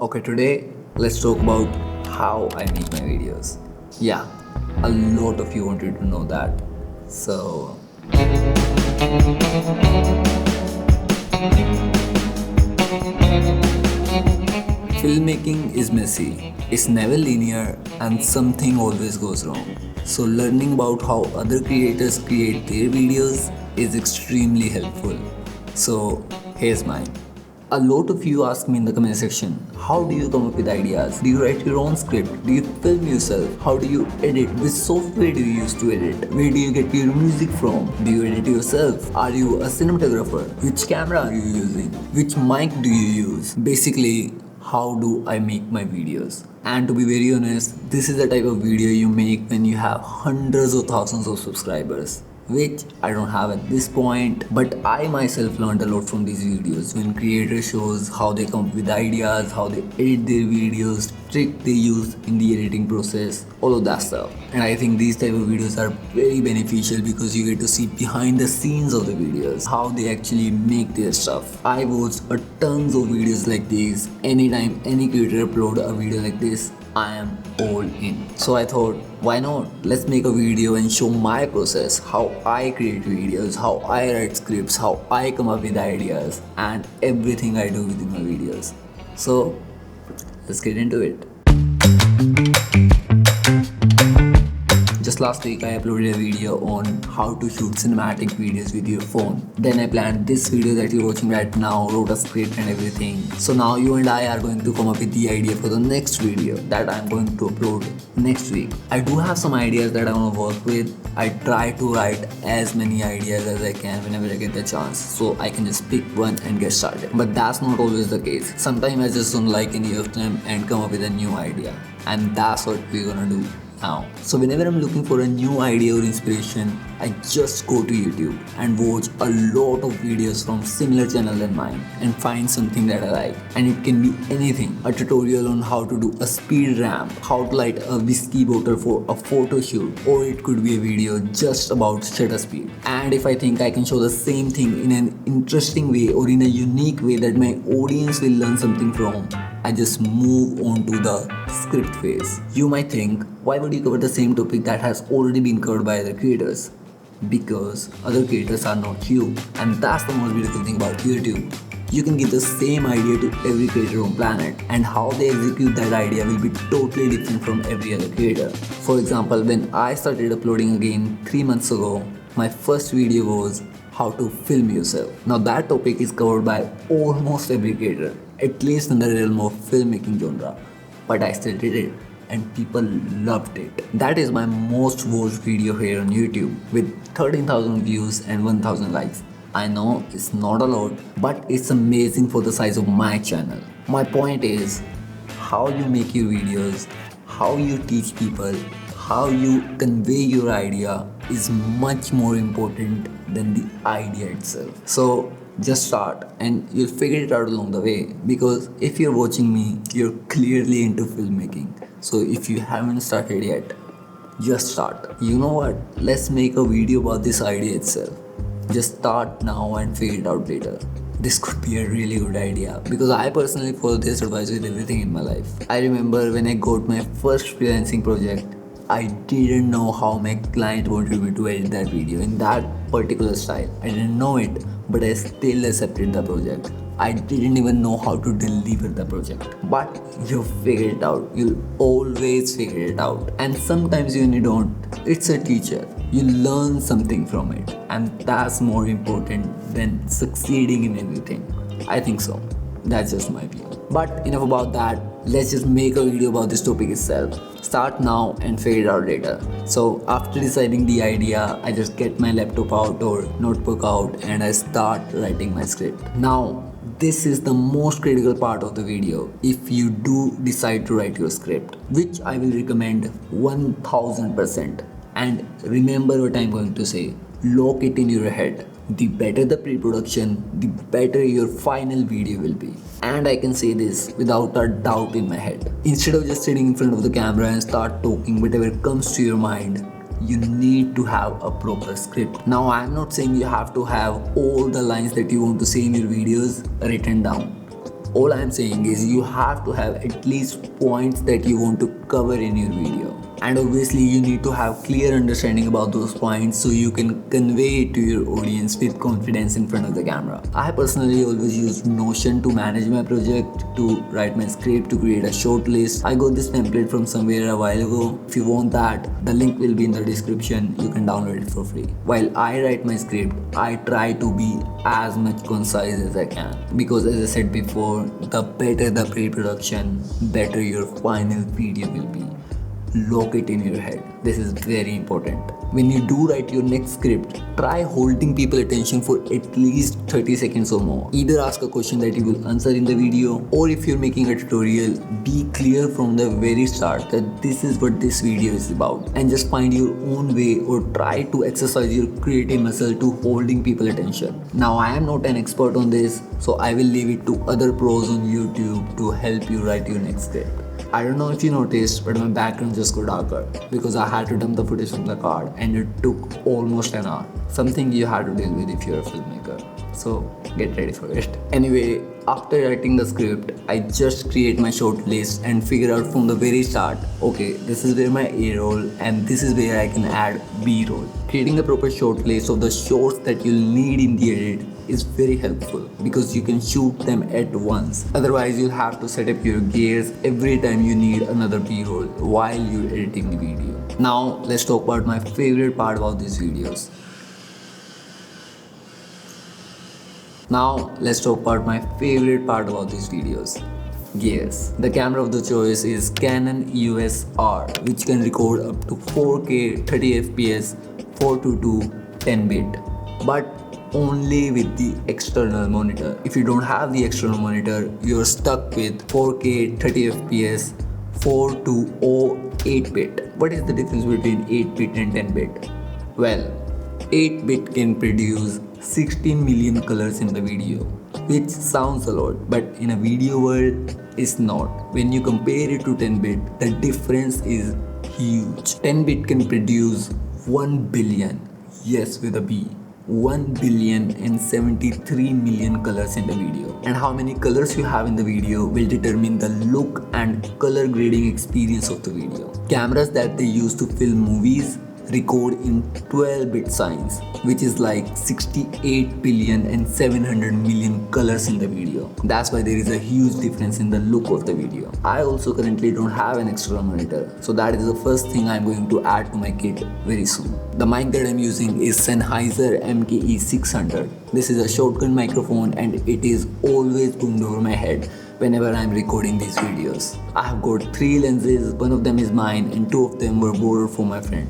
Okay, today let's talk about how I make my videos. Yeah, a lot of you wanted to know that. So, filmmaking is messy, it's never linear, and something always goes wrong. So, learning about how other creators create their videos is extremely helpful. So, here's mine. A lot of you ask me in the comment section, how do you come up with ideas? Do you write your own script? Do you film yourself? How do you edit? Which software do you use to edit? Where do you get your music from? Do you edit yourself? Are you a cinematographer? Which camera are you using? Which mic do you use? Basically, how do I make my videos? And to be very honest, this is the type of video you make when you have hundreds or thousands of subscribers, which I don't have at this point. But I myself learned a lot from these videos when creators shows how they come up with ideas, how they edit their videos, trick they use in the editing process, all of that stuff. And I think these type of videos are very beneficial because you get to see behind the scenes of the videos, how they actually make their stuff. I watched a tons of videos like these. Anytime any creator upload a video like this, I am all in. So I thought, why not? Let's make a video and show my process, how I create videos, how I write scripts, how I come up with ideas, and everything I do within my videos. So let's get into it. Just last week I uploaded a video on how to shoot cinematic videos with your phone. Then I planned this video that you're watching right now, wrote a script and everything. So now you and I are going to come up with the idea for the next video that I'm going to upload next week. I do have some ideas that I want to work with. I try to write as many ideas as I can whenever I get the chance, so I can just pick one and get started. But that's not always the case. Sometimes I just don't like any of them and come up with a new idea. And that's what we're gonna do now. So whenever I'm looking for a new idea or inspiration, I just go to YouTube and watch a lot of videos from similar channel than mine and find something that I like. And it can be anything. A tutorial on how to do a speed ramp, how to light a whiskey bottle for a photo shoot, or it could be a video just about shutter speed. And if I think I can show the same thing in an interesting way or in a unique way that my audience will learn something from, I just move on to the script phase. You might think, why would you cover the same topic that has already been covered by other creators? Because other creators are not you, and that's the most beautiful thing about YouTube. You can give the same idea to every creator on planet, and how they execute that idea will be totally different from every other creator. For example, when I started uploading again 3 months ago, my first video was how to film yourself. Now that topic is covered by almost every creator, at least in the realm of filmmaking genre. But I still did it and people loved it. That is my most watched video here on YouTube with 13,000 views and 1,000 likes. I know it's not a lot, but it's amazing for the size of my channel. My point is, how you make your videos, how you teach people, how you convey your idea is much more important than the idea itself. So just start and you'll figure it out along the way, because if you're watching me, you're clearly into filmmaking. So if you haven't started yet, just start. You know what? Let's make a video about this idea itself. Just start now and figure it out later. This could be a really good idea because I personally follow this advice with everything in my life. I remember when I got my first freelancing project, I didn't know how my client wanted me to edit that video in that particular style. I didn't know it, but I still accepted the project. I didn't even know how to deliver the project. But you figure it out. You'll always figure it out. And sometimes when you don't, it's a teacher. You learn something from it. And that's more important than succeeding in everything. I think so. That's just my view. But enough about that. Let's just make a video about this topic itself. Start now and figure it out later. So after deciding the idea, I just get my laptop out or notebook out and I start writing my script. Now, this is the most critical part of the video if you do decide to write your script, which I will recommend 1000%. And remember what I'm going to say, lock it in your head. The better the pre-production, the better your final video will be. And I can say this without a doubt in my head. Instead of just sitting in front of the camera and start talking whatever comes to your mind, you need to have a proper script. Now I'm not saying you have to have all the lines that you want to say in your videos written down. All I'm saying is you have to have at least points that you want to cover in your video. And obviously you need to have clear understanding about those points so you can convey it to your audience with confidence in front of the camera. I personally always use Notion to manage my project, to write my script, to create a shortlist. I got this template from somewhere a while ago. If you want that, the link will be in the description. You can download it for free. While I write my script, I try to be as much concise as I can, because as I said before, the better the pre-production, better your final video will be. Lock it in your head. This is very important. When you do write your next script, try holding people attention for at least 30 seconds or more. Either ask a question that you will answer in the video, or if you're making a tutorial, be clear from the very start that this is what this video is about, and just find your own way or try to exercise your creative muscle to holding people attention. Now, I am not an expert on this, so I will leave it to other pros on YouTube to help you write your next script. I don't know if you noticed, but my background just got darker because I had to dump the footage from the card and it took almost an hour. Something you have to deal with if you're a filmmaker. So get ready for it. Anyway, after writing the script, I just create my short list and figure out from the very start, okay, this is where my A roll and this is where I can add B roll. Creating the proper short list of the shots that you'll need in the edit is very helpful because you can shoot them at once. Otherwise, you'll have to set up your gears every time you need another B-roll while you're editing the video. Now, let's talk about my favorite part about these videos. Gears. The camera of the choice is Canon EOS R, which can record up to 4K 30fps 422 10-bit, but only with the external monitor. If you don't have the external monitor, you're stuck with 4K 30fps 420 8-bit. What is the difference between 8-bit and 10-bit? Well, 8-bit can produce 16 million colors in the video, which sounds a lot, but in a video world, it's not. When you compare it to 10-bit, the difference is huge. 10-bit can produce 1 billion, yes with a B, 1,073 million colors in the video. And how many colors you have in the video will determine the look and color grading experience of the video. Cameras that they use to film movies record in 12-bit signs, which is like 68 billion and 700 million colors in the video. That's why there is a huge difference in the look of the video. I also currently don't have an external monitor, so that is the first thing I'm going to add to my kit very soon. The mic that I'm using is Sennheiser MKE600. This is a shotgun microphone and it is always boomed over my head whenever I'm recording these videos. I have got 3 lenses, one of them is mine and 2 of them were borrowed from my friend.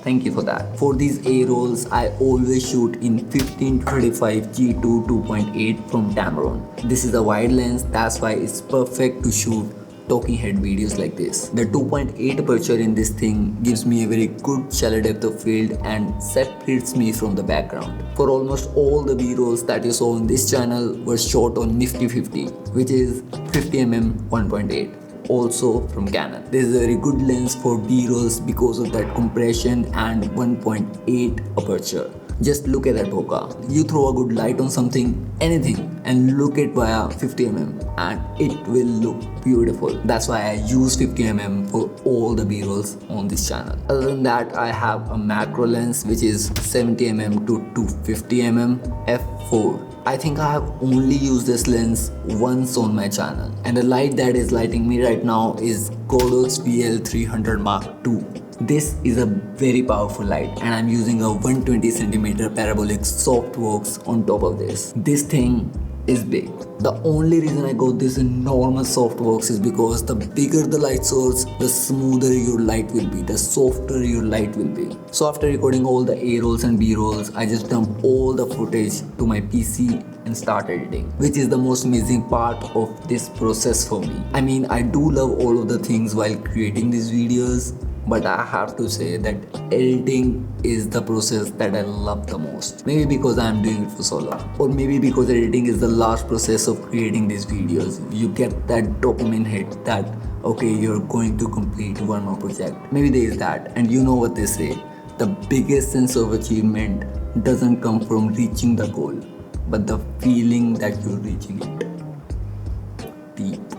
Thank you for that. For these A rolls, I always shoot in 15-35 G2 2.8 from Tamron. This is a wide lens, that's why it's perfect to shoot talking head videos like this. The 2.8 aperture in this thing gives me a very good shallow depth of field and separates me from the background. For almost all the B-rolls that you saw on this channel were shot on Nifty 50, which is 50mm 1.8. Also from Canon. This is a very good lens for B-rolls because of that compression and 1.8 aperture. Just look at that bokeh. You throw a good light on something, anything, and look it via 50mm and it will look beautiful. That's why I use 50mm for all the B-rolls on this channel. Other than that, I have a macro lens which is 70mm to 250mm f4. I think I have only used this lens once on my channel, and the light that is lighting me right now is Godox VL300 Mark II. This is a very powerful light and I'm using a 120cm parabolic softbox on top of this. This thing is big. The only reason I got this enormous softbox is because the bigger the light source, the smoother your light will be, the softer your light will be. So after recording all the A rolls and B rolls, I just dump all the footage to my PC and start editing, which is the most amazing part of this process for me. I mean, I do love all of the things while creating these videos, but I have to say that editing is the process that I love the most. Maybe because I'm doing it for so long, or maybe because editing is the last process of creating these videos. You get that dopamine hit that, okay, you're going to complete one more project. Maybe there is that, and you know what they say, the biggest sense of achievement doesn't come from reaching the goal, but the feeling that you're reaching it.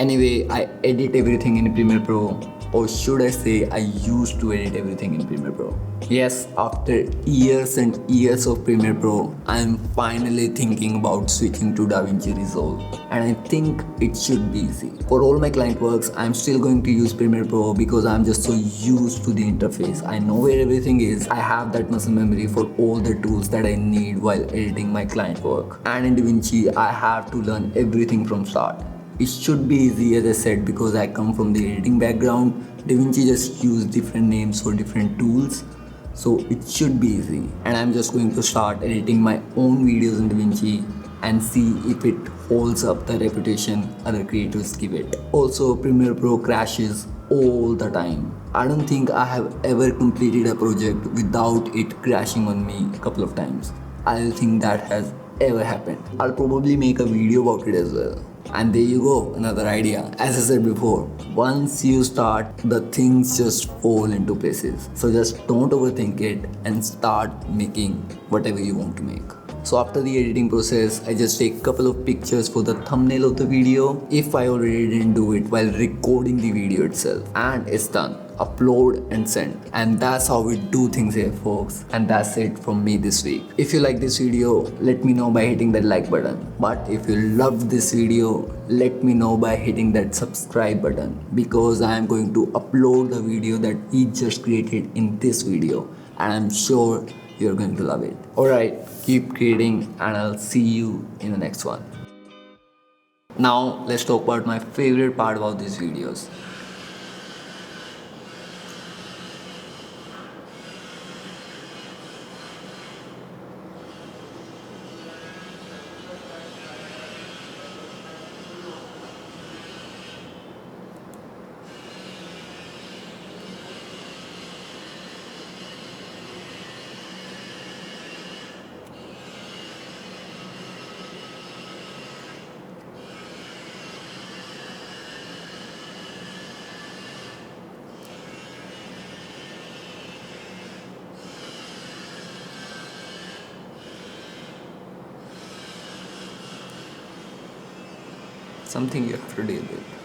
Anyway, I edit everything in Premiere Pro, or should I say, I used to edit everything in Premiere Pro. Yes, after years and years of Premiere Pro, I am finally thinking about switching to DaVinci Resolve, and I think it should be easy. For all my client works, I'm still going to use Premiere Pro because I'm just so used to the interface. I know where everything is. I have that muscle memory for all the tools that I need while editing my client work. And in DaVinci, I have to learn everything from start. It should be easy, as I said, because I come from the editing background. DaVinci just use different names for different tools, so it should be easy. And I'm just going to start editing my own videos in DaVinci and see if it holds up the reputation other creators give it. Also, Premiere Pro crashes all the time. I don't think I have ever completed a project without it crashing on me a couple of times. I don't think that has ever happened. I'll probably make a video about it as well. And there you go, another idea. As I said before, once you start, the things just fall into places. So just don't overthink it and start making whatever you want to make. So after the editing process, I just take a couple of pictures for the thumbnail of the video if I already didn't do it while recording the video itself. And it's done. Upload and send. And that's how we do things here, folks. And that's it from me this week. If you like this video, let me know by hitting that like button. But if you loved this video, let me know by hitting that subscribe button, because I am going to upload the video that we just created in this video, and I'm sure you're going to love it. Alright, keep creating and I'll see you in the next one. Now let's talk about my favorite part about these videos. Something you have to deal with.